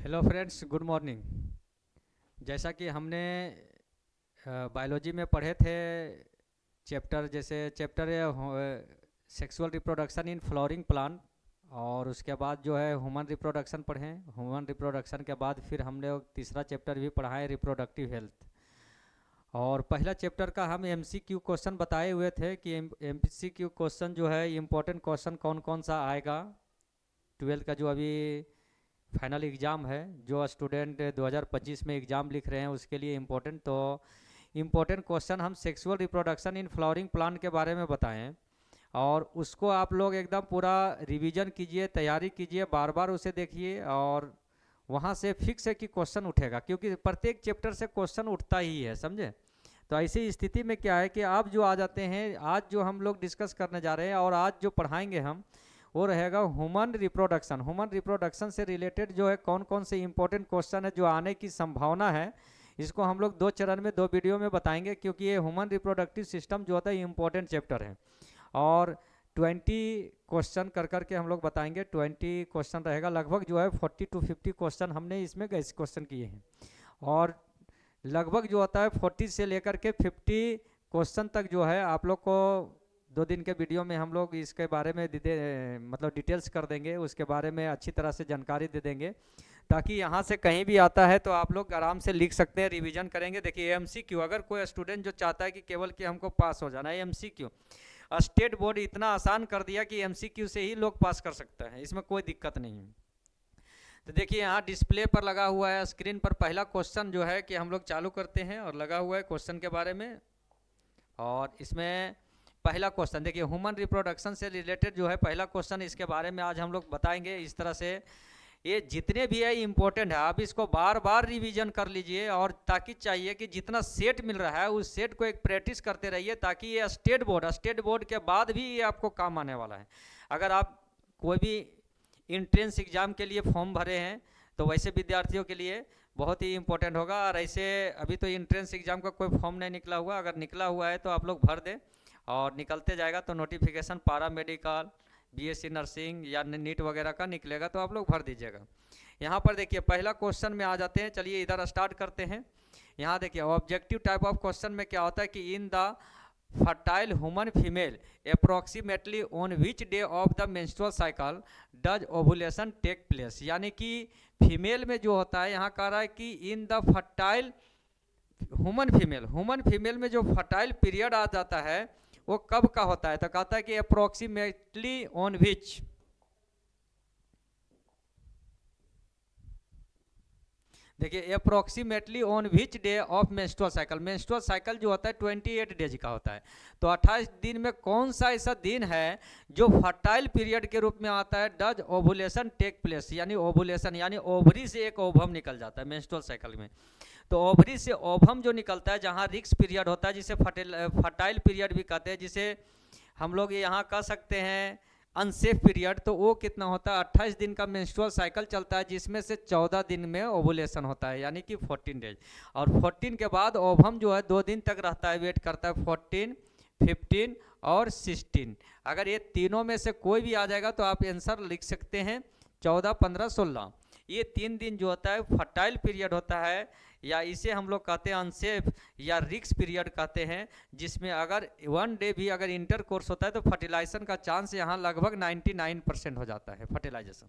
Hello friends, good morning. जैसा कि हमने बायोलॉजी में पढ़े थे चैप्टर, जैसे chapter sexual reproduction in flowering plant, और उसके बाद जो है ह्यूमन रिप्रोडक्शन पढ़े। ह्यूमन रिप्रोडक्शन के बाद फिर हमने वो तीसरा चैप्टर भी पढ़ा है, रिप्रोडक्टिव हेल्थ। और पहला चैप्टर का हम एमसीक्यू क्वेश्चन बताए हुए थे कि एमसीक्यू क्वेश्चन जो है इम्पोर्टेंट क्वेश्चन कौन कौन सा आएगा। 12 का जो अभी फाइनल एग्ज़ाम है, जो स्टूडेंट 2025 में एग्ज़ाम लिख रहे हैं उसके लिए इम्पोर्टेंट, तो इम्पोर्टेंट क्वेश्चन हम sexual reproduction in flowering plant के बारे में बताएं। और उसको आप लोग एकदम पूरा रिवीजन कीजिए, तैयारी कीजिए, बार बार उसे देखिए, और वहाँ से फिक्स है कि क्वेश्चन उठेगा, क्योंकि प्रत्येक चैप्टर से क्वेश्चन उठता ही है, समझे। तो ऐसी स्थिति में क्या है कि आप जो आ जाते हैं, आज जो हम लोग डिस्कस करने जा रहे हैं और आज जो पढ़ाएंगे हम, वो रहेगा ह्यूमन रिप्रोडक्शन। ह्यूमन रिप्रोडक्शन से रिलेटेड जो है कौन कौन से इंपॉर्टेंट क्वेश्चन है जो आने की संभावना है, इसको हम लोग दो चरण में, दो वीडियो में बताएंगे, क्योंकि ये ह्यूमन रिप्रोडक्टिव सिस्टम जो होता है ये इंपॉर्टेंट चैप्टर है। और 20 क्वेश्चन कर करके हम लोग बताएंगे। 20 क्वेश्चन रहेगा, लगभग जो है 40 to 50 क्वेश्चन हमने इसमें गैस क्वेश्चन किए हैं। और लगभग जो होता है 40 से लेकर के 50 क्वेश्चन तक जो है आप लोग को 2 दिन के वीडियो में हम लोग इसके बारे में मतलब डिटेल्स कर देंगे, उसके बारे में अच्छी तरह से जानकारी दे देंगे, ताकि यहाँ से कहीं भी आता है तो आप लोग आराम से लिख सकते हैं, रिवीजन करेंगे। देखिए एमसीक्यू, अगर कोई स्टूडेंट जो चाहता है कि केवल कि हमको पास हो जाना है, एमसीक्यू स्टेट बोर्ड इतना आसान कर दिया कि एमसीक्यू से ही लोग पास कर सकते हैं, इसमें कोई दिक्कत नहीं है। तो देखिए यहाँ डिस्प्ले पर लगा हुआ है, स्क्रीन पर पहला क्वेश्चन जो है कि हम लोग चालू करते हैं, और लगा हुआ है क्वेश्चन के बारे में। और इसमें पहला क्वेश्चन देखिए, ह्यूमन रिप्रोडक्शन से रिलेटेड जो है पहला क्वेश्चन, इसके बारे में आज हम लोग बताएंगे। इस तरह से ये जितने भी है इम्पोर्टेंट है, आप इसको बार बार रिवीजन कर लीजिए, और ताकि चाहिए कि जितना सेट मिल रहा है उस सेट को एक प्रैक्टिस करते रहिए, ताकि ये स्टेट बोर्ड के बाद भी ये आपको काम आने वाला है। अगर आप कोई भी इंट्रेंस एग्ज़ाम के लिए फॉर्म भरे हैं तो वैसे विद्यार्थियों के लिए बहुत ही इंपॉर्टेंट होगा। और ऐसे अभी तो इंट्रेंस एग्ज़ाम का कोई फॉर्म नहीं निकला हुआ, अगर निकला हुआ है तो आप लोग भर दें, और निकलते जाएगा तो नोटिफिकेशन पारा मेडिकल, बीएससी नर्सिंग या नीट वगैरह का निकलेगा तो आप लोग भर दीजिएगा। यहाँ पर देखिए पहला क्वेश्चन में आ जाते हैं, चलिए इधर स्टार्ट करते हैं। यहाँ देखिए ऑब्जेक्टिव टाइप ऑफ क्वेश्चन में क्या होता है कि in the fertile human female approximately on which day of the menstrual cycle does ovulation take place. यानी कि फीमेल में जो होता है, यहाँ कह रहा है कि in the fertile human female में जो फर्टाइल पीरियड आ जाता है वो कब का होता है, तो कहता है कि अप्रोक्सीमेटली ऑन विच, देखिए approximately on which day of menstrual cycle. Menstrual cycle जो होता है 28 डेज का होता है, तो 28 दिन में कौन सा ऐसा दिन है जो फर्टाइल पीरियड के रूप में आता है, डज ओवुलेशन टेक प्लेस। यानी ओवुलेशन यानी ओवरी से एक ओवम निकल जाता है मेंस्ट्रुअल साइकिल में। तो ओवरी से ओवम जो निकलता है, जहाँ रिक्स पीरियड होता है, जिसे फर्टाइल पीरियड भी कहते हैं, जिसे हम लोग यहाँ कह सकते हैं अनसेफ पीरियड, तो वो कितना होता है 28 दिन का मेंस्ट्रुअल साइकिल चलता है, जिसमें से 14 दिन में ओवुलेशन होता है, यानी कि 14 डेज। और 14 के बाद ओवम जो है 2 दिन तक रहता है, वेट करता है 14, 15 और 16। अगर ये तीनों में से कोई भी आ जाएगा तो आप आंसर लिख सकते हैं 14, 15, 16। ये 3 दिन जो होता है फर्टाइल पीरियड होता है, या इसे हम लोग कहते हैं अनसेफ या रिक्स पीरियड कहते हैं, जिसमें अगर 1 डे भी अगर इंटर कोर्स होता है तो फर्टिलाइजेशन का चांस यहाँ लगभग 99% हो जाता है फर्टिलाइजेशन,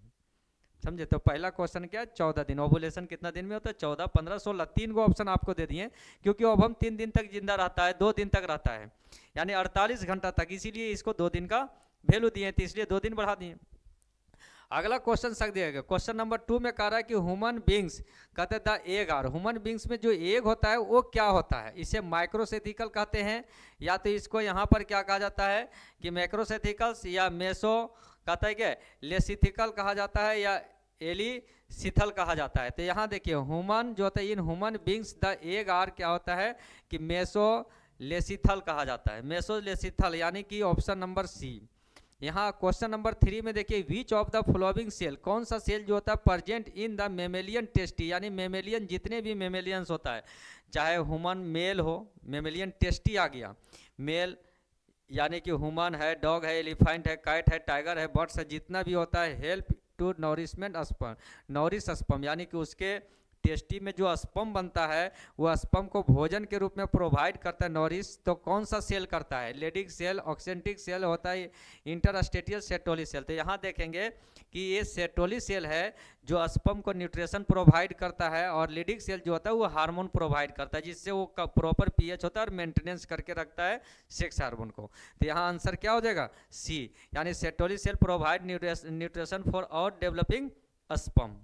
समझे। तो पहला क्वेश्चन क्या है, 14 दिन। ओवुलेशन कितना दिन में होता है, 14, 15, 16। 3 गो ऑप्शन आपको दे दिए, क्योंकि अब हम 3 दिन तक जिंदा रहता है, 2 दिन तक रहता है, यानी 48 घंटा तक, इसीलिए इसको 2 दिन का वैल्यू दिए, तो इसलिए 2 दिन बढ़ा दिए। अगला क्वेश्चन सक दिएगा, क्वेश्चन नंबर 2 में कह रहा है कि ह्यूमन बींग्स, कहते हैं the egg are, human beings में जो एग होता है वो क्या होता है, इसे माइक्रोसेथिकल कहते हैं, या तो इसको यहाँ पर क्या कहा जाता है कि मैक्रोसेथिकल्स, या मेसो कहता है क्या लेसिथिकल कहा जाता है, या एलिसिथल कहा जाता है। तो यहाँ देखिए ह्यूमन जो होता है, in human beings the egg are क्या होता है कि मेसो लेसिथल कहा जाता है, मेसो लेसिथल, यानी कि ऑप्शन नंबर सी। यहाँ क्वेश्चन नंबर 3 में देखिए which of the following cell, कौन सा सेल जो होता है present in the mammalian testis, यानी मेमेलियन जितने भी मेमेलियंस होता है, चाहे ह्यूमन मेल हो, मेमेलियन टेस्टी आ गया मेल, यानी कि ह्यूमन है, डॉग है, एलिफेंट है, कैट है, टाइगर है, बर्ड्स है, जितना भी होता है help to nourishment sperm, nourish sperm, यानी कि उसके टेस्टी में जो स्पर्म बनता है वो स्पर्म को भोजन के रूप में प्रोवाइड करता है नॉरिश। तो कौन सा सेल करता है? लेडिक सेल, ऑक्सेंटिक सेल होता है, इंटरस्टेटियल सेटोली सेल। तो यहाँ देखेंगे कि ये सेटोली सेल है जो स्पर्म को न्यूट्रिशन प्रोवाइड करता है, और लेडिक सेल जो होता है वो हार्मोन प्रोवाइड करता है, जिससे वो प्रॉपर पीएच होता है और मेंटेनेंस करके रखता है सेक्स हार्मोन को। तो यहाँ आंसर क्या हो जाएगा? सी, यानी Sertoli cell provide nutrition for और डेवलपिंग स्पर्म।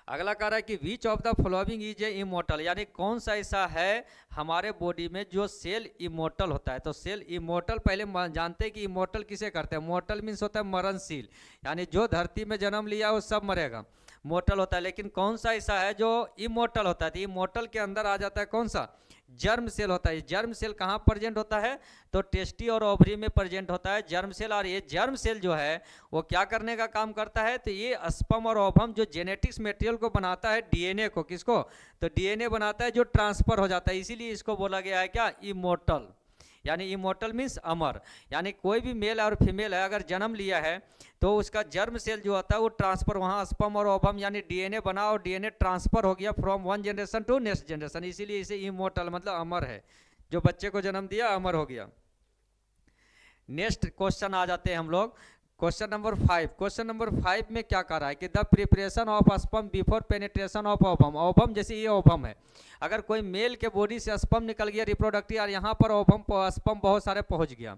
अगला कह रहा है कि which of the following is a immortal, यानी कौन सा ऐसा है हमारे बॉडी में जो सेल इमोर्टल होता है। तो सेल इमोर्टल पहले जानते हैं कि इमोर्टल किसे करते हैं? मोर्टल मीन्स होता है मरणशील, यानी जो धरती में जन्म लिया वो सब मरेगा, मोर्टल होता है। लेकिन कौन सा ऐसा है जो इमोर्टल होता है? तो इमोर्टल के अंदर आ जाता है कौन सा? जर्म सेल होता है। जर्म सेल कहाँ प्रेजेंट होता है? तो टेस्टी और ओवरी में प्रेजेंट होता है जर्म सेल। और ये जर्म सेल जो है वो क्या करने का काम करता है? तो ये स्पर्म और ओवम जो जेनेटिक्स मटेरियल को बनाता है, डीएनए को, किसको? तो डीएनए बनाता है जो ट्रांसफर हो जाता है, इसीलिए इसको बोला गया है क्या? इमोर्टल। यानी इमोर्टल मीन्स अमर, यानी कोई भी मेल और फीमेल है अगर जन्म लिया है तो उसका जर्म सेल जो होता है वो ट्रांसफर, वहाँ स्पर्म और ओवम यानी डीएनए बना और डीएनए ट्रांसफर हो गया from one generation to next generation, इसीलिए इसे इमोर्टल मतलब अमर है, जो बच्चे को जन्म दिया अमर हो गया। नेक्स्ट क्वेश्चन आ जाते हैं हम लोग, क्वेश्चन नंबर 5। क्वेश्चन नंबर 5 में क्या कर रहा है कि the preparation of sperm before penetration of ovum. Ovum जैसे ये ओवम है, अगर कोई मेल के बॉडी से स्पर्म निकल गया रिप्रोडक्टिव, और यहाँ पर ओवम स्पर्म बहुत सारे पहुँच गया,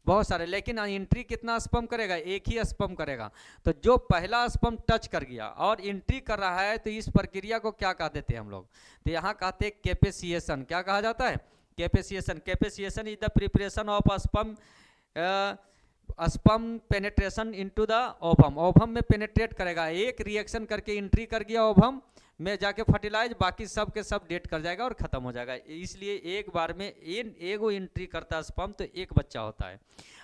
बहुत सारे, लेकिन एंट्री कितना स्पर्म करेगा? एक ही स्पर्म करेगा। तो जो पहला स्पर्म टच कर गया और एंट्री कर रहा है तो इस प्रक्रिया को क्या कह देते हैं हम लोग? तो यहाँ कहते हैं कैपेसिएशन। क्या कहा जाता है? Capacitation. Capacitation is the preparation of sperm sperm penetration into the ovum. Ovum में पेनेट्रेट करेगा, एक रिएक्शन करके एंट्री कर गया ओवम में जाके फर्टिलाइज, बाकी सब के सब डेट कर जाएगा और खत्म हो जाएगा। इसलिए एक बार में एगो एंट्री करता है स्पर्म तो एक बच्चा होता है।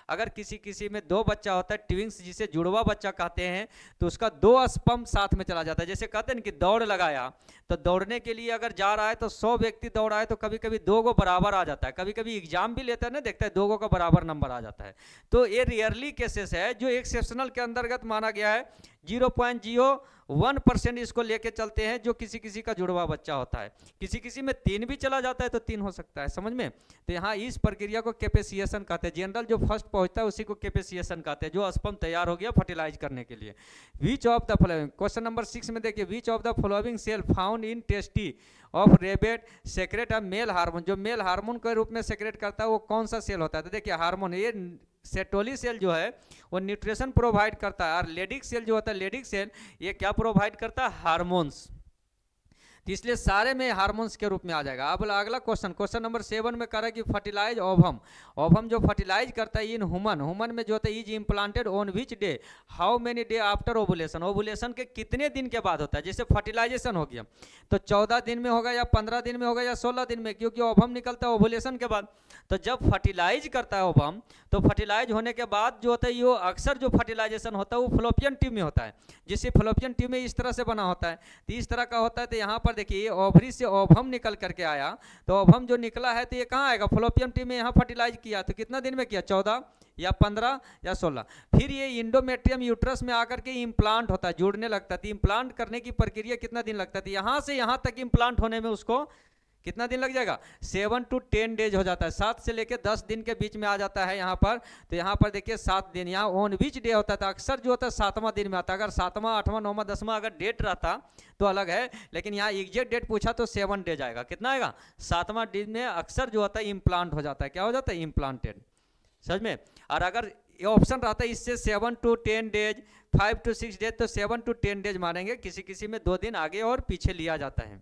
अगर किसी किसी में दो बच्चा होता है, ट्विंग्स जिसे जुड़वा बच्चा कहते हैं, तो उसका दो स्पर्म साथ में चला जाता है। जैसे कहते हैं ना कि दौड़ लगाया, तो दौड़ने के लिए अगर जा रहा है तो 100 व्यक्ति दौड़ा है तो कभी कभी दो गो बराबर आ जाता है, कभी कभी एग्जाम भी लेता है ना, देखता है दो गो का बराबर नंबर आ जाता है। तो ये रियरली केसेस है जो एक्सेप्शनल के अंतर्गत माना गया है। 0.01% इसको लेके चलते हैं जो किसी किसी का जुड़वा बच्चा होता है। किसी किसी में 3 भी चला जाता है तो 3 हो सकता है, समझ में। तो यहाँ इस प्रक्रिया को कैपेसिएशन कहते हैं। जनरल जो फर्स्ट पहुंचता है उसी को कैपेसिएशन कहते हैं, जो स्पर्म तैयार हो गया फर्टिलाइज करने के लिए। Which of the following, question number 6 में देखिए, which of the following cell found in testis of rabbit secrete a male hormone. जो मेल हार्मोन के रूप में सेक्रेट करता है वो कौन सा सेल होता है? तो देखिए हार्मोन, ये सेटोली सेल जो है वो न्यूट्रिशन प्रोवाइड करता है, और लेडिक सेल जो होता है, लेडिक सेल ये क्या प्रोवाइड करता है? हार्मोन्स। तो इसलिए सारे में हार्मोन्स के रूप में आ जाएगा। अब अगला क्वेश्चन, क्वेश्चन नंबर 7 में कह रहा है कि फर्टिलाइज ओवम। ओवम जो फर्टिलाइज करता है इन ह्यूमन, ह्यूमन में जो होता है is implanted on which day, how many day after ovulation. Ovulation के कितने दिन के बाद होता है? जैसे फर्टिलाइजेशन हो गया तो 14 दिन में होगा या 15 दिन में होगा या 16 दिन में, क्योंकि ओवम निकलता है ओवुलेशन के बाद। तो जब फर्टिलाइज करता है ओवम, तो फर्टिलाइज होने के बाद जो होता है ये अक्सर जो फर्टिलाइजेशन होता है वो फ्लोपियन ट्यूब में होता है, जिससे फ्लोपियन ट्यूब में इस तरह से बना होता है, तो इस तरह का होता है। तो यहाँ पर देखिए ओवरी से ओवम निकल करके आया, तो ओवम जो निकला है तो ये कहाँ आएगा? फ्लोपियन ट्यूब में। यहाँ फर्टिलाइज किया तो कितना दिन में किया? 14 या 15 या 16। फिर ये इंडोमेट्रियम यूट्रस में आकर के इम्प्लांट होता है, जुड़ने लगता है। इम्प्लांट करने की प्रक्रिया कितना दिन लगता है? यहाँ से यहाँ तक इम्प्लांट होने में उसको कितना दिन लग जाएगा? 7 to 10 डेज हो जाता है, 7 से लेकर 10 दिन के बीच में आ जाता है यहाँ पर। तो यहाँ पर देखिए 7 दिन, यहाँ ऑन विच डे होता था, अक्सर जो होता है 7वां दिन में आता है। अगर 7वां 8वां 9वां 10वां अगर डेट रहता तो अलग है, लेकिन यहाँ एग्जैक्ट डेट पूछा तो 7 डेज आएगा। कितना आएगा? 7वां दिन में अक्सर जो होता है इम्प्लांट हो जाता है। क्या हो जाता है? इम्प्लांटेड, समझ में। और अगर ये ऑप्शन रहता है इससे 7 to 10 डेज, 5 to 6 डेज, तो 7 to 10 डेज मानेंगे। किसी किसी में 2 दिन आगे और पीछे लिया जाता है।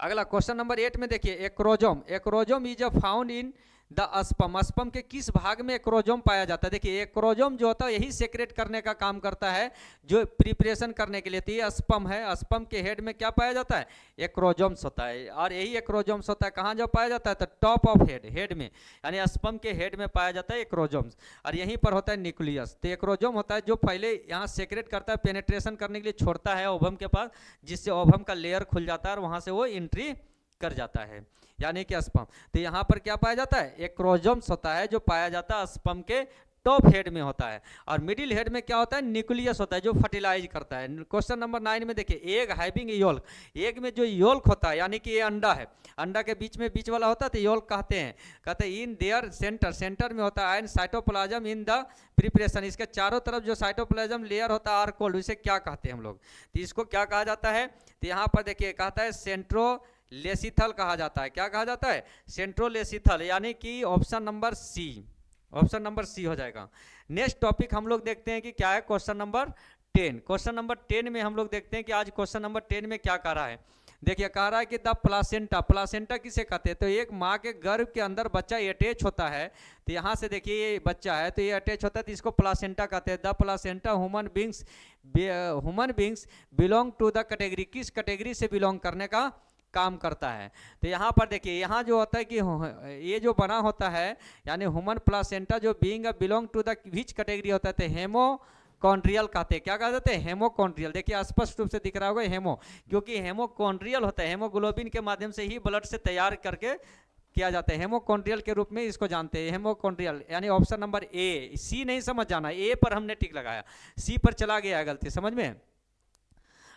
अगला क्वेश्चन नंबर 8 में देखिए, acrosome. Acrosome is a found in the sperm. Sperm के किस भाग में एक्रोजोम पाया जाता है? देखिए एक्रोजोम जो होता है यही सेक्रेट करने का काम करता है, जो प्रिपरेशन करने के लिए। तो ये स्पर्म है, स्पर्म के हेड में क्या पाया जाता है? एक्रोजोम्स होता है। और यही एक्रोजोम्स होता है कहाँ जो पाया जाता है? तो टॉप ऑफ हेड, हेड में, यानी स्पर्म के हेड में पाया जाता है एक्रोजोम्स। और यहीं पर होता है न्यूक्लियस। तो एक्रोजोम होता है जो पहले यहाँ सेक्रेट करता है, पेनेट्रेशन करने के लिए छोड़ता है ओवम के पास, जिससे ओवम का लेयर खुल जाता है और वहाँ से वो एंट्री कर जाता है, यानी कि स्पर्म। तो यहाँ पर क्या पाया जाता है? एक्रोजोम्स होता है जो पाया जाता है स्पर्म के टॉप हेड में होता है, और मिडिल हेड में क्या होता है, न्यूक्लियस होता है जो फर्टिलाइज करता है। क्वेश्चन नंबर 9 में देखिए, एग हैविंग योल्क, एग में जो योल्क होता है यानी कि ये अंडा है, अंडा के बीच में बीच वाला होता है तो योल्क कहते हैं। कहते हैं इन देयर सेंटर, सेंटर में होता है and cytoplasm in the preparation, इसके चारों तरफ जो साइटोप्लाज्म लेयर होता है आर कोल्ड, इसे क्या कहते हैं हम लोग, तो इसको क्या कहा जाता है, तो यहाँ पर देखिए कहता है सेंट्रोलेसिथल कहा जाता है। क्या कहा जाता है, सेंट्रोलेसिथल, यानी कि option number C, option number C हो जाएगा। नेक्स्ट टॉपिक हम लोग देखते हैं कि क्या है, क्वेश्चन नंबर 10। क्वेश्चन नंबर 10 में हम लोग देखते हैं कि आज क्वेश्चन नंबर 10 में क्या कह रहा है। देखिए कह रहा है कि द प्लासेंटा, प्लासेंटा किसे कहते हैं, तो एक माँ के गर्भ के अंदर बच्चा अटैच होता है, तो यहाँ से देखिए ये बच्चा है तो ये अटैच होता है तो इसको प्लासेंटा कहते हैं। The placenta human beings belong to the category, किस कैटेगरी से बिलोंग करने का काम करता है। तो यहाँ पर देखिए, यहाँ जो होता है कि ये जो बना होता है यानी ह्यूमन प्लासेंटा जो being belong to the which category होता है, तो हेमोकॉन्ड्रियल कहते हैं। क्या कहा जाता है, हेमोकॉन्ड्रियल। देखिए स्पष्ट रूप से दिख रहा होगा हेमो, क्योंकि हेमोकॉन्ड्रियल होता है, हेमोग्लोबिन के माध्यम से ही ब्लड से तैयार करके किया जाता है, हेमोकॉन्ड्रियल के रूप में इसको जानते हैं, हेमोकॉन्ड्रियल। यानी ऑप्शन नंबर ए, सी नहीं समझ जाना, ए पर हमने टिक लगाया, सी पर चला गया है गलती, समझ में।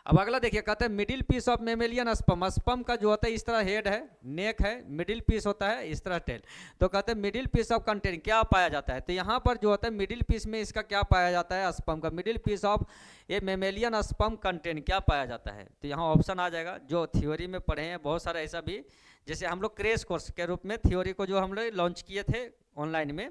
अब अगला देखिए, कहते हैं middle piece of mammalian sperm, sperm का जो होता है इस तरह हेड है, नेक है, मिडिल पीस होता है इस तरह टेल। तो कहते हैं मिडिल पीस ऑफ कंटेंट क्या पाया जाता है, तो यहाँ पर जो होता है मिडिल पीस में इसका क्या पाया जाता है, स्पर्म का, मिडिल पीस ऑफ ये मेमेलियन स्पर्म कंटेंट क्या पाया जाता है, तो यहाँ ऑप्शन आ जाएगा जो थ्योरी में पढ़े हैं बहुत सारा ऐसा भी, जैसे हम लोग क्रैश कोर्स के रूप में थ्योरी को जो हम लोग लॉन्च किए थे ऑनलाइन में,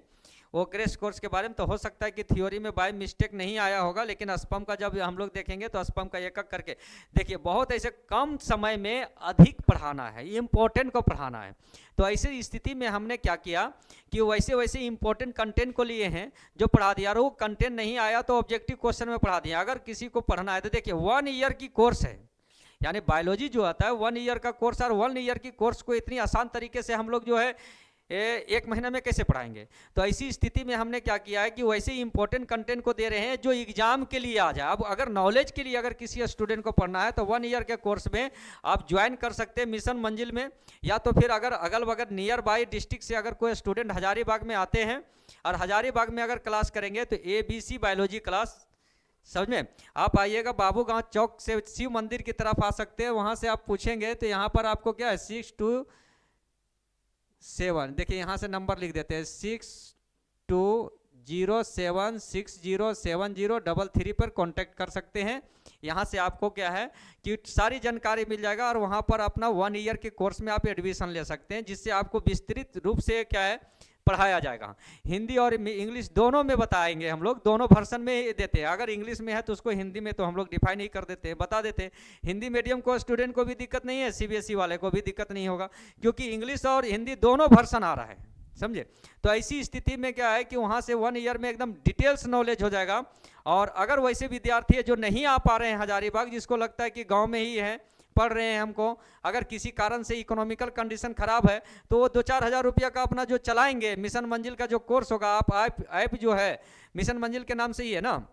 वो क्रैश कोर्स के बारे में, तो हो सकता है कि थ्योरी में बाय मिस्टेक नहीं आया होगा, लेकिन स्पर्म का जब हम लोग देखेंगे तो स्पर्म का एक एक करके देखिए, बहुत ऐसे कम समय में अधिक पढ़ाना है, इम्पोर्टेंट को पढ़ाना है। तो ऐसी स्थिति में हमने क्या किया कि वैसे वैसे इंपॉर्टेंट कंटेंट को लिए हैं जो पढ़ा दिया, और वो कंटेंट नहीं आया तो ऑब्जेक्टिव क्वेश्चन में पढ़ा दिया। अगर किसी को पढ़ना है तो देखिए 1 ईयर की कोर्स है, यानी बायोलॉजी जो आता है 1 ईयर का कोर्स, और 1 ईयर की कोर्स को इतनी आसान तरीके से हम लोग जो है एक महीना में कैसे पढ़ाएंगे। तो ऐसी स्थिति में हमने क्या किया है कि वैसे इंपॉर्टेंट कंटेंट को दे रहे हैं जो एग्जाम के लिए आ जाए। अब अगर नॉलेज के लिए अगर किसी स्टूडेंट को पढ़ना है तो 1 ईयर के कोर्स में आप ज्वाइन कर सकते हैं मिशन मंजिल में, या तो फिर अगर अगल बगल नियर बाई डिस्ट्रिक्ट से अगर कोई स्टूडेंट हजारीबाग में आते हैं और हजारीबाग में अगर क्लास करेंगे तो ABC बायोलॉजी क्लास, समझ में, आप आइएगा बाबू गांव चौक से शिव मंदिर की तरफ आ सकते हैं, वहाँ से आप पूछेंगे तो यहाँ पर आपको क्या है 627, देखिए यहाँ से नंबर लिख देते हैं 6207607033 पर कांटेक्ट कर सकते हैं। यहाँ से आपको क्या है कि सारी जानकारी मिल जाएगा और वहाँ पर अपना 1 ईयर के कोर्स में आप एडमिशन ले सकते हैं, जिससे आपको विस्तृत रूप से क्या है पढ़ाया जाएगा। हिंदी और इंग्लिश दोनों में बताएंगे हम लोग, दोनों वर्सन में देते हैं। अगर इंग्लिश में है तो उसको हिंदी में तो हम लोग डिफाइन ही कर देते हैं, बता देते हैं। हिंदी मीडियम को स्टूडेंट को भी दिक्कत नहीं है, CBSE वाले को भी दिक्कत नहीं होगा, क्योंकि इंग्लिश और हिंदी दोनों वर्सन आ रहा है, समझे। तो ऐसी स्थिति में क्या है कि वहाँ से 1 ईयर में एकदम डिटेल्स नॉलेज हो जाएगा। और अगर वैसे विद्यार्थी है जो नहीं आ पा रहे हैं हजारीबाग, जिसको लगता है कि गाँव में ही है पढ़ रहे हैं, हमको अगर किसी कारण से इकोनॉमिकल कंडीशन खराब है तो वो 2-4 हज़ार रुपया का अपना जो चलाएंगे मिशन मंजिल का जो कोर्स होगा, आप ऐप जो है मिशन मंजिल के नाम से ही है ना,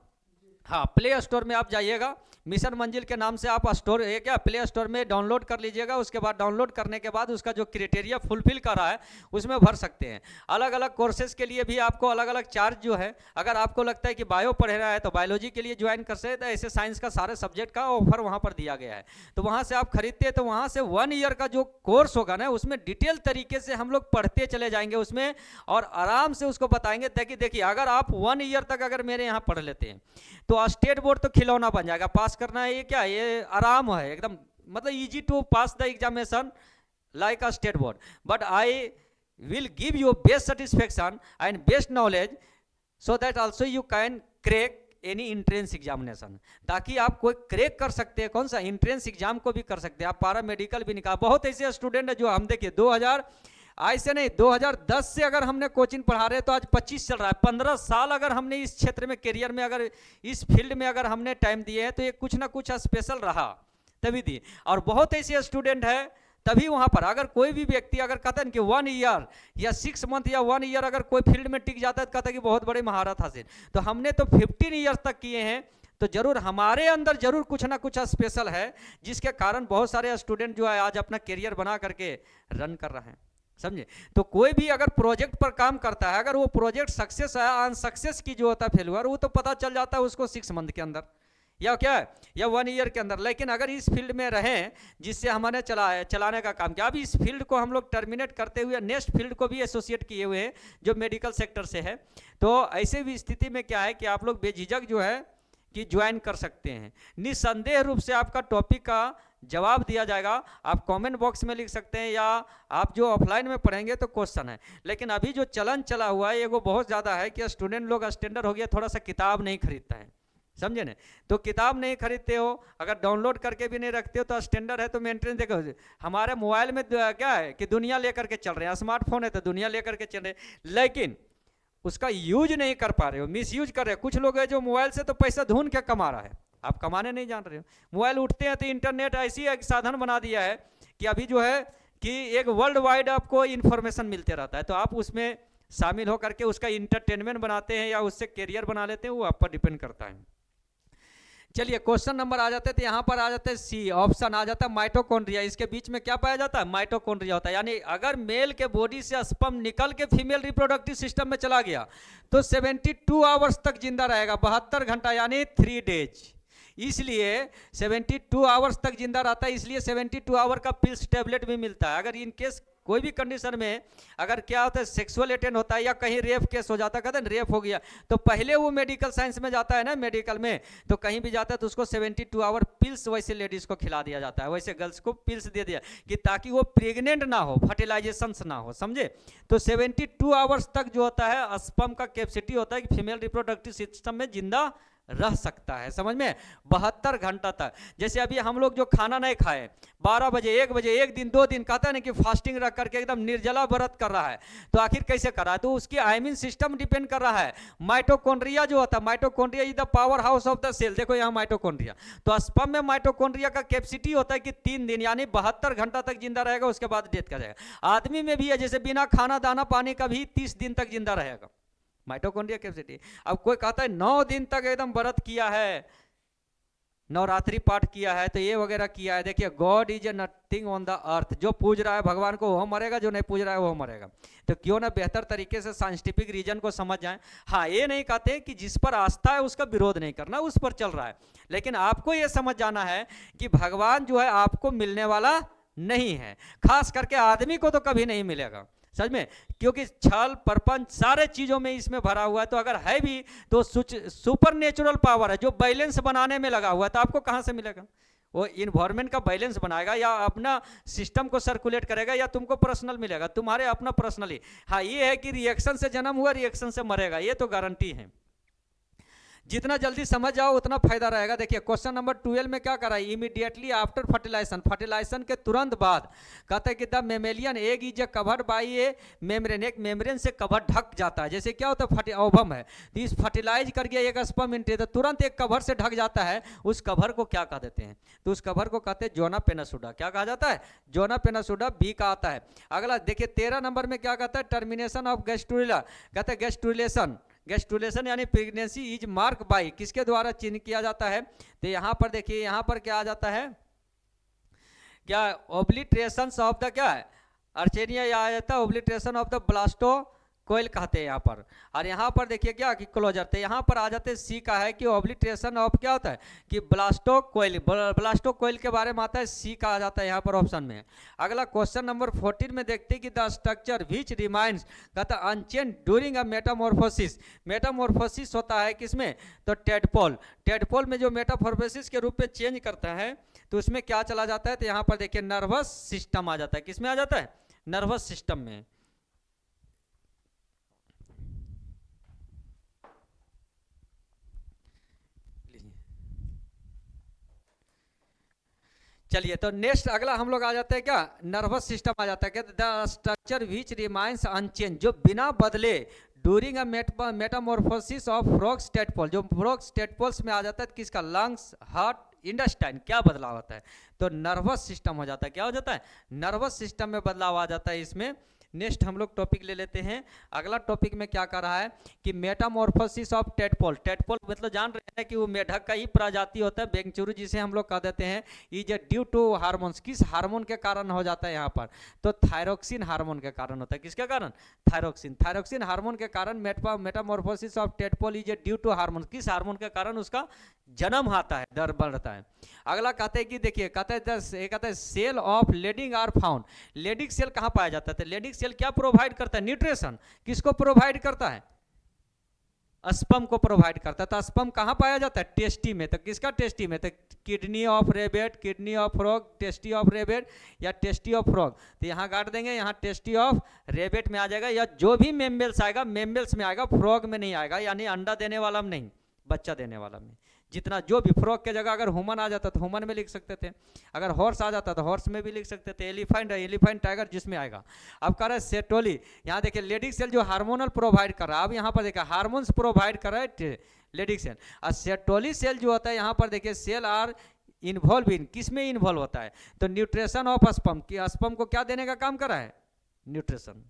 हाँ, प्ले स्टोर में आप जाइएगा, मिशन मंजिल के नाम से आप स्टोर है क्या प्ले स्टोर में डाउनलोड कर लीजिएगा। उसके बाद डाउनलोड करने के बाद उसका जो क्राइटेरिया फुलफिल कर रहा है उसमें भर सकते हैं। अलग अलग कोर्सेज के लिए भी आपको अलग अलग चार्ज जो है, अगर आपको लगता है कि बायो पढ़ रहा है तो बायोलॉजी के लिए ज्वाइन कर सकते हैं, तो ऐसे साइंस का सारे सब्जेक्ट का ऑफर वहाँ पर दिया गया है। तो वहाँ से आप खरीदते हैं तो वहाँ से 1 ईयर का जो कोर्स होगा ना, उसमें डिटेल तरीके से हम लोग पढ़ते चले जाएंगे उसमें, और आराम से उसको बताएंगे। देखिए अगर आप 1 ईयर तक अगर मेरे यहाँ पढ़ लेते हैं तो स्टेट बोर्ड तो खिलौना बन जाएगा, पास करना है ये क्या, ये आराम है एकदम, मतलब easy to pass the examination like a state board. But I will give you best satisfaction and best knowledge so that also you can crack any entrance examination, ताकि आप कोई क्रैक कर सकते हैं, कौन सा इंट्रेंस एग्जाम को भी कर सकते हैं, आप पारा मेडिकल भी निकाल। बहुत ऐसे स्टूडेंट है जो हम देखिए 2000 ऐसे नहीं 2010 से अगर हमने कोचिंग पढ़ा रहे तो आज 25 चल रहा है, 15 साल अगर हमने इस क्षेत्र में करियर में अगर इस फील्ड में अगर हमने टाइम दिए हैं तो ये कुछ ना कुछ स्पेशल रहा तभी दिए। और बहुत ऐसे स्टूडेंट है तभी वहाँ पर अगर कोई भी व्यक्ति अगर कहता है कि 1 ईयर या 6 मंथ या 1 ईयर अगर कोई फील्ड में टिक जाता है तो कहता है कि बहुत बड़ी महारत हासिल। तो हमने तो 15 ईयर्स तक किए हैं, तो जरूर हमारे अंदर जरूर कुछ ना कुछ स्पेशल है, जिसके कारण बहुत सारे स्टूडेंट जो है आज अपना करियर बना करके रन कर रहे हैं, समझे। तो कोई भी अगर प्रोजेक्ट पर काम करता है, अगर वो प्रोजेक्ट सक्सेस है, अनसक्सेस की जो होता है फेल्यूर, वो तो पता चल जाता है उसको 6 मंथ के अंदर या क्या है या 1 ईयर के अंदर। लेकिन अगर इस फील्ड में रहें जिससे हमने चलाने का काम किया, अब इस फील्ड को हम लोग टर्मिनेट करते हुए नेक्स्ट फील्ड को भी एसोसिएट किए हुए हैं जो मेडिकल सेक्टर से है, तो ऐसे भी स्थिति में क्या है कि आप लोग बेझिझक जो है कि ज्वाइन कर सकते हैं। निसंदेह रूप से आपका टॉपिक का जवाब दिया जाएगा, आप कमेंट बॉक्स में लिख सकते हैं या आप जो ऑफलाइन में पढ़ेंगे तो क्वेश्चन है। लेकिन अभी जो चलन चला हुआ है ये वो बहुत ज़्यादा है कि स्टूडेंट लोग स्टैंडर्ड हो गया, थोड़ा सा किताब नहीं खरीदता है, समझे ना। तो किताब नहीं खरीदते हो, अगर डाउनलोड करके भी नहीं रखते हो तो स्टैंडर्ड है तो मेंटेन देखो। हमारे मोबाइल में क्या है कि दुनिया लेकर के चल रहे हैं, स्मार्टफोन है तो दुनिया लेकर के चल रहे हैं, लेकिन उसका यूज नहीं कर पा रहे हो, मिस यूज कर रहे हो। कुछ लोग है जो मोबाइल से तो पैसा ढूंढ के कमा रहा है, आप कमाने नहीं जान रहे हो। मोबाइल उठते हैं तो इंटरनेट ऐसी एक साधन बना दिया है कि अभी जो है कि एक वर्ल्ड वाइड आपको इन्फॉर्मेशन मिलते रहता है, तो आप उसमें शामिल होकर के उसका इंटरटेनमेंट बनाते हैं या उससे कैरियर बना लेते हैं, वो आप पर डिपेंड करता है। चलिए क्वेश्चन नंबर आ जाते हैं, तो यहाँ पर आ जाते हैं सी, ऑप्शन आ जाता है माइटोकॉन्ड्रिया। इसके बीच में क्या पाया जाता है, माइटोकॉन्ड्रिया होता है। यानी अगर मेल के बॉडी से स्पर्म निकल के फीमेल रिप्रोडक्टिव सिस्टम में चला गया तो 72 आवर्स तक जिंदा रहेगा, 72 घंटा यानी 3 डेज। इसलिए 72 आवर्स तक जिंदा रहता है, इसलिए 72 आवर का पिल्स टेबलेट भी मिलता है। अगर इन केस कोई भी कंडीशन में अगर क्या होता है सेक्सुअल अटेंड होता है या कहीं रेप केस हो जाता है, कहते हैं रेप हो गया, तो पहले वो मेडिकल साइंस में जाता है ना, मेडिकल में तो कहीं भी जाता है तो उसको 72 आवर पिल्स वैसे लेडीज को खिला दिया जाता है, वैसे गर्ल्स को पिल्स दे दिया कि ताकि वो प्रेग्नेंट ना हो, फर्टिलाइजेशन ना हो, समझे। तो 72 आवर्स तक जो होता है स्पर्म का कैपेसिटी होता है कि फीमेल रिप्रोडक्टिव सिस्टम में जिंदा रह सकता है, समझ में, 72 घंटा तक। जैसे अभी हम लोग जो खाना नहीं खाए 12 बजे 1 बजे 1 दिन 2 दिन, कहता है ना कि फास्टिंग रख करके एकदम निर्जला व्रत कर रहा है, तो आखिर कैसे कर रहा है, तो उसकी आइम्यून सिस्टम डिपेंड कर रहा है। माइटोकॉन्ड्रिया जो होता है, mitochondria is the power house of the cell, देखो यहाँ माइटोकॉन्ड्रिया, तो स्पर्म में माइटोकॉन्ड्रिया का कैपेसिटी होता है कि 3 दिन यानी 72 घंटा तक जिंदा रहेगा, उसके बाद डेथ कर जाएगा। आदमी में भी है, जैसे बिना खाना दाना पानी का भी 30 दिन तक जिंदा रहेगा, माइटोकॉन्ड्रिया कैपेसिटी। अब कोई कहता है 9 दिन तक एकदम व्रत किया है, नवरात्रि पाठ किया है, तो ये वगैरह किया है, देखिए God is a nothing on the earth, जो पूज रहा है भगवान को वो मरेगा, जो नहीं पूज रहा है वो मरेगा। तो क्यों ना बेहतर तरीके से साइंटिफिक रीजन को समझ जाएं। हाँ, ये नहीं कहते कि जिस पर आस्था है उसका विरोध नहीं करना, उस पर चल रहा है, लेकिन आपको ये समझ जाना है कि भगवान जो है आपको मिलने वाला नहीं है, खास करके आदमी को तो कभी नहीं मिलेगा, समझ में, क्योंकि छल प्रपंच सारे चीजों में इसमें भरा हुआ है। तो अगर है भी तो सुपर नेचुरल पावर है जो बैलेंस बनाने में लगा हुआ है, तो आपको कहां से मिलेगा, वो इन्वायरमेंट का बैलेंस बनाएगा या अपना सिस्टम को सर्कुलेट करेगा या तुमको पर्सनल मिलेगा, तुम्हारे अपना पर्सनली। हाँ, ये है कि रिएक्शन से जन्म हुआ रिएक्शन से मरेगा, ये तो गारंटी है। जितना जल्दी समझ जाओ उतना फायदा रहेगा। देखिए क्वेश्चन नंबर 12 में क्या करा है, इमीडिएटली आफ्टर फर्टिलाइजेशन, फर्टिलाइजेशन के तुरंत बाद कहता है कि the mammalian egg is covered by A membrane, एक मेम्ब्रेन से कवर ढक जाता है। जैसे क्या होता है ओवम है, तो इस फर्टिलाइज कर गया एक स्पर्म इंटे, तो तुरंत एक कवर से ढक जाता है। उस कवर को क्या कह देते हैं, तो उस कवर को कहते हैं जोना पेनासुडा। क्या कहा जाता है, जोना पेनासुडा बी का आता है। अगला देखिए 13 नंबर में क्या कहता है, टर्मिनेशन ऑफ गैस्ट्रुला, कहते हैं गैस्ट्रुलेशन, गैस्ट्रुलेशन यानी प्रेगनेंसी इज मार्क बाई, किसके द्वारा चिन्ह किया जाता है, तो यहाँ पर देखिए यहाँ पर क्या आ जाता है, क्या ओब्लिट्रेशन ऑफ द क्या है अर्चेनिया, या आ जाता है ओब्लिट्रेशन ऑफ द ब्लास्टो कोयल कहते हैं यहाँ पर। और यहाँ पर देखिए क्या कि क्लोजर, तो यहाँ पर आ जाते हैं सी का है कि ओब्लिट्रेशन ऑफ क्या होता है कि ब्लास्टो कोयल, ब्लास्टो कोयल के बारे में आता है, सी का आ जाता है यहाँ पर ऑप्शन में। अगला क्वेश्चन नंबर 14 में देखते हैं कि द स्ट्रक्चर विच रिमाइंस कहता है unchange during a metamorphosis, metamorphosis होता है किसमें, तो टेडपोल, टेडपोल में जो मेटामॉर्फोसिस के रूप में चेंज करता है तो उसमें क्या चला जाता है, तो यहाँ पर देखिए नर्वस सिस्टम आ जाता है, किसमें आ जाता है, नर्वस सिस्टम में। चलिए तो नेक्स्ट अगला हम लोग आ जाते हैं क्या, नर्वस सिस्टम आ जाता है, कहते the structure which remains unchange, जो बिना बदले during a Metamorphosis of frogs tadpole, जो फ्रॉग्स टेडपोल्स में आ जाता है किसका, लंग्स, हार्ट, इंटेस्टाइन, क्या बदलाव होता है, तो नर्वस सिस्टम हो जाता है, क्या हो जाता है, नर्वस सिस्टम में बदलाव आ जाता है इसमें। नेक्स्ट हम लोग टॉपिक ले लेते हैं। अगला टॉपिक में क्या कर रहा है कि मेटामॉर्फोसिस ऑफ टेडपोल। टेडपोल मतलब जान रहे हैं कि वो मेढक का ही प्रजाति होता है, बेंगचुरू जिसे हम लोग कह देते हैं। इज ड्यू टू हार्मोन्स, किस हार्मोन के कारण हो जाता है यहाँ पर, तो थायरोक्सिन हार्मोन के कारण होता है। किसके कारण, थायरोक्सिन। थायरोक्सिन हार्मोन के कारण metamorphosis of tadpole is due to hormone, किस हार्मोन के कारण उसका जन्म आता है, दर बढ़ता है। अगला कहते हैं कि देखिए कहते हैं cell of Leydig are found. Leydig cell कहाँ पाया जाता है, तो लेडिंग सेल क्या प्रोवाइड करता है, न्यूट्रिशन। किसको प्रोवाइड करता है, स्पर्म को प्रोवाइड करता है। तो स्पर्म कहाँ पाया जाता है, टेस्टी में। तो किसका टेस्टी में, तो kidney of rebate, kidney of frog, tasty of rebate या टेस्टी ऑफ फ्रॉग। तो यहाँ काट देंगे, यहाँ टेस्टी ऑफ रेबिट में आ जाएगा, या जो भी मेमल्स आएगा मेमल्स में आएगा, फ्रॉग में नहीं आएगा, यानी अंडा देने वाला में नहीं, बच्चा देने वाला में। जितना जो भी फ्रॉग के जगह अगर ह्यूमन आ जाता तो ह्यूमन में लिख सकते थे, अगर हॉर्स आ जाता तो हॉर्स में भी लिख सकते थे, एलिफेंट टाइगर जिसमें आएगा। अब कह रहे हैं सेटोली, यहाँ देखिए लेडिक सेल जो हार्मोनल प्रोवाइड कर रहा है, अब यहाँ पर देखिए हार्मोन्स प्रोवाइड कर रहा है लेडिक सेल। और सेटोली सेल जो होता है यहाँ पर देखिए सेल आर इन्वॉल्व इन, किस में इन्वॉल्व होता है, तो न्यूट्रिशन ऑफ स्पर्म, कि स्पर्म को क्या देने का काम कर रहा है, न्यूट्रिशन।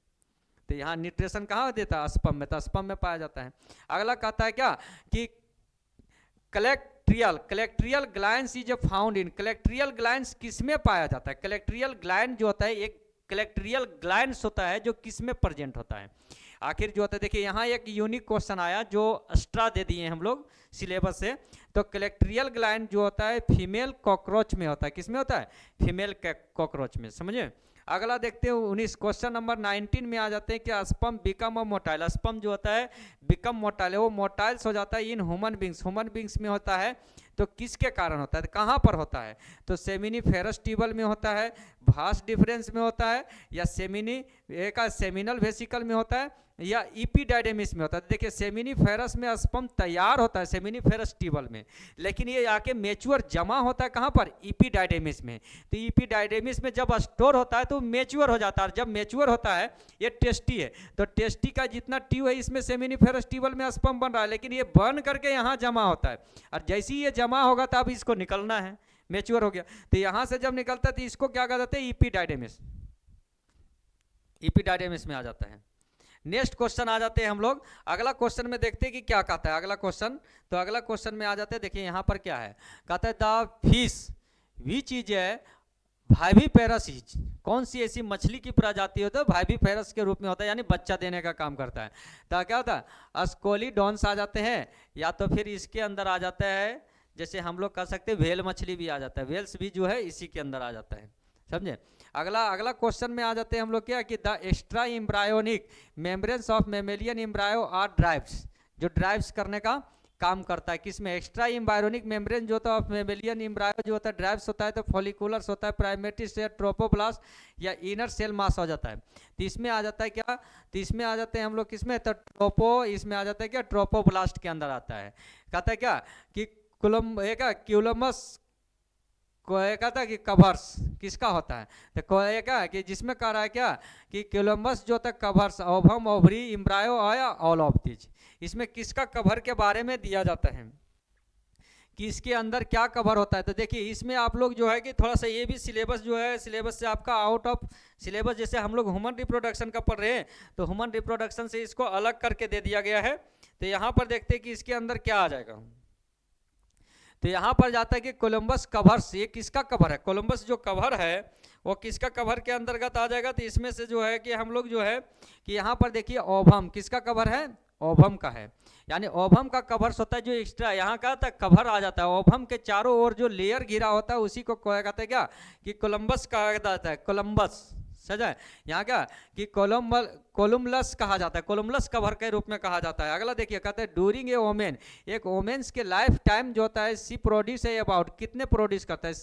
तो यहाँ न्यूट्रिशन कहाँ देता है, स्पर्म में, तो स्पर्म में पाया जाता है। अगला कहता है क्या कि colleterial glands is found in, colleterial glands किस में पाया जाता है, कलेक्ट्रियल ग्लैंड जो होता है एक कलेक्ट्रियल ग्लैंड्स होता है जो किस में प्रेजेंट होता है। आखिर जो होता है देखिए यहाँ एक यूनिक क्वेश्चन आया जो एक्स्ट्रा दे दिए हम लोग सिलेबस से। तो कलेक्ट्रियल ग्लैंड जो होता है फीमेल कॉकरोच में होता है, किस में होता है, फीमेल कॉकरोच में, समझे। अगला देखते हैं 19, क्वेश्चन नंबर 19 में आ जाते हैं कि sperm become a motile. Sperm जो होता है बिकम मोटाइल, वो मोटाइल्स हो जाता है in human beings, human beings में होता है। तो किसके कारण होता है, कहाँ पर होता है, तो सेमिनिफेरस ट्यूबल में होता है, भास डिफरेंस में होता है, या सेमिनल वेसिकल में होता है, या इपीडायडेमिस में होता है। देखिए सेमिनिफेरस में स्पर्म तैयार होता है सेमिनिफेरस ट्यूबल में, लेकिन ये आके मेच्योर जमा होता है कहाँ पर, इपीडायडेमिस में। तो इपीडायडेमिस में जब स्टोर होता है तो मेच्योर हो जाता है, और जब मेच्योर होता है ये टेस्टी है, तो टेस्टी का जितना ट्यूब है इसमें सेमिनिफेरस ट्यूबल में स्पर्म बन रहा है, लेकिन ये बन करके यहाँ जमा होता है, और जैसे ही ये जमा होगा तो अब इसको निकलना है, मेच्योर हो गया। तो यहाँ से जब निकलता है तो इसको क्या कहते हैं, इपीडायडेमिस, इपीडायडेमिस में आ जाता है। नेक्स्ट क्वेश्चन आ जाते हैं हम लोग, अगला क्वेश्चन में देखते हैं कि क्या कहता है अगला क्वेश्चन। तो अगला क्वेश्चन में आ जाते हैं, देखिए यहाँ पर क्या है, कहता है द फिश विच इज है वाइविपेरस इज, कौन सी ऐसी मछली की प्रजाति होता है वाइविपेरस के रूप में होता है, यानी बच्चा देने का काम करता है। तो क्या होता है, स्कोलिडॉन्स आ जाते हैं, या तो फिर इसके अंदर आ जाता है, जैसे हम लोग कह सकते हैं वेल मछली भी आ जाता है, वेल्स भी जो है इसी के अंदर आ जाता है, समझे। अगला क्वेश्चन में आ जाते हैं हम लोग क्या कि the extra embryonic membranes of mammalian embryo are drives, जो ड्राइव्स करने का काम करता है, किसमें, एक्स्ट्रा एम्ब्रायोनिक मेम्ब्रेन जो होता है ऑफ मेमेलियन एम्ब्रायो जो होता है ड्राइव्स होता है, तो फॉलिकुलर्स होता है, प्राइमेटिस या ट्रोपोब्लास्ट या इनर सेल मास हो जाता है। तो इसमें आ जाता है क्या, तो इसमें आ जाते हैं हम लोग किसमें, तो इसमें आ जाता है क्या, ट्रोपोब्लास्ट के अंदर आता है। कहता है क्या कि क्यूलमस कहता है कि कवर्स किसका होता है, तो क्या कि जिसमें कह रहा है क्या कि कोलम्बस जो होता है कवर्स ओवम ओवरी एम्ब्रायो आया ऑल ऑफ दिस, इसमें किसका कवर के बारे में दिया जाता है कि इसके अंदर क्या कवर होता है। तो देखिए इसमें आप लोग जो है कि थोड़ा सा ये भी सिलेबस जो है, सिलेबस से आपका आउट ऑफ सिलेबस, जैसे हम लोग ह्यूमन रिप्रोडक्शन का पढ़ रहे हैं तो ह्यूमन रिप्रोडक्शन से इसको अलग करके दे दिया गया है। तो यहाँ पर देखते हैं कि इसके अंदर क्या आ जाएगा। तो यहाँ पर जाता है कि कोलंबस कवर्स, ये किसका कवर है, कोलंबस जो कवर है वो किसका कवर के अंतर्गत आ जाएगा। तो इसमें से जो है कि हम लोग जो है कि यहाँ पर देखिए ओवम किसका कवर है, ओवम का है, यानी ओवम का कवर्स होता है जो एक्स्ट्रा यहाँ का था कवर आ जाता है। ओवम के चारों ओर जो लेयर घिरा होता है उसी को कहते हैं क्या कि कोलंबस कहा जाता है, कोलंबस सजा है। यहाँ क्या कि कोलुमलस कहा जाता है, कोलुमलस कवर के रूप में कहा जाता है। अगला देखिए कहते हैं डूरिंग ए ओमेन, एक ओमेन्स के लाइफ टाइम जो होता है सी प्रोड्यूस है अबाउट, कितने प्रोड्यूस करता है,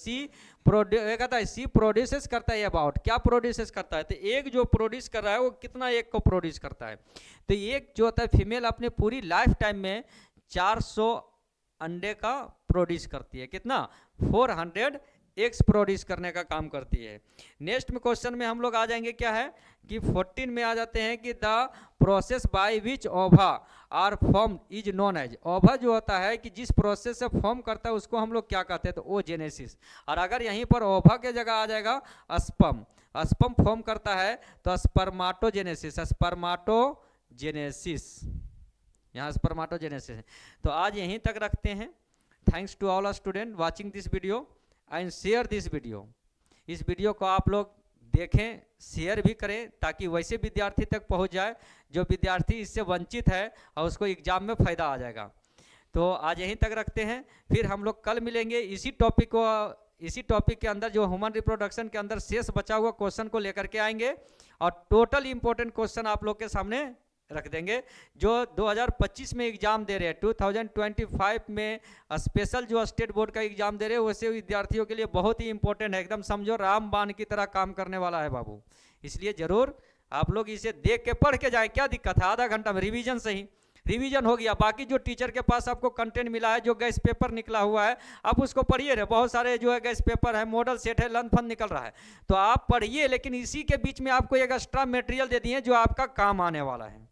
कहता है सी प्रोड्यूसेस करता है अबाउट, क्या प्रोड्यूसेस करता है, तो एक जो प्रोड्यूस कर रहा है वो कितना एक को प्रोड्यूस करता है। तो एक जो होता है फीमेल अपने पूरी लाइफ टाइम में 400 अंडे का प्रोड्यूस करती है, कितना 400 एग्स प्रोड्यूस करने का काम करती है। नेक्स्ट में क्वेश्चन में हम लोग आ जाएंगे, क्या है कि 14 में आ जाते हैं कि the process by which ova are form is known as. Ova जो होता है कि जिस प्रोसेस से फॉर्म करता है उसको हम लोग क्या कहते हैं, तो ओजेनेसिस। और अगर यहीं पर ओवा के जगह आ जाएगा स्पर्म, स्पर्म फॉर्म करता है तो स्पर्माटोजेनेसिस, स्पर्माटोजेनेसिस, यहाँ स्पर्माटोजेनेसिस है। तो आज यहीं तक रखते हैं। Thanks to all student watching this video and share this video. इस वीडियो को आप लोग देखें, शेयर भी करें, ताकि वैसे विद्यार्थी तक पहुंच जाए जो विद्यार्थी इससे वंचित है और उसको एग्जाम में फ़ायदा आ जाएगा। तो आज यहीं तक रखते हैं, फिर हम लोग कल मिलेंगे इसी टॉपिक के अंदर, जो ह्यूमन रिप्रोडक्शन के अंदर शेष बचा हुआ क्वेश्चन को लेकर के आएंगे और टोटल इंपॉर्टेंट क्वेश्चन आप लोग के सामने रख देंगे। जो 2025 में एग्जाम दे रहे हैं, 2025 में स्पेशल जो स्टेट बोर्ड का एग्जाम दे रहे हैं, वैसे विद्यार्थियों के लिए बहुत ही इंपॉर्टेंट है, एकदम समझो रामबाण की तरह काम करने वाला है बाबू। इसलिए जरूर आप लोग इसे देख के पढ़ के जाए। क्या दिक्कत है, आधा घंटा में रिवीजन से ही रिवीजन हो गया। बाकी जो टीचर के पास आपको कंटेंट मिला है, जो गैस पेपर निकला हुआ है, आप उसको पढ़िए रहे। बहुत सारे जो है गैस पेपर है, मॉडल सेट है, लर्न फन निकल रहा है, तो आप पढ़िए, लेकिन इसी के बीच में आपको एक एक्स्ट्रा मटेरियल दे दिए जो आपका काम आने वाला है।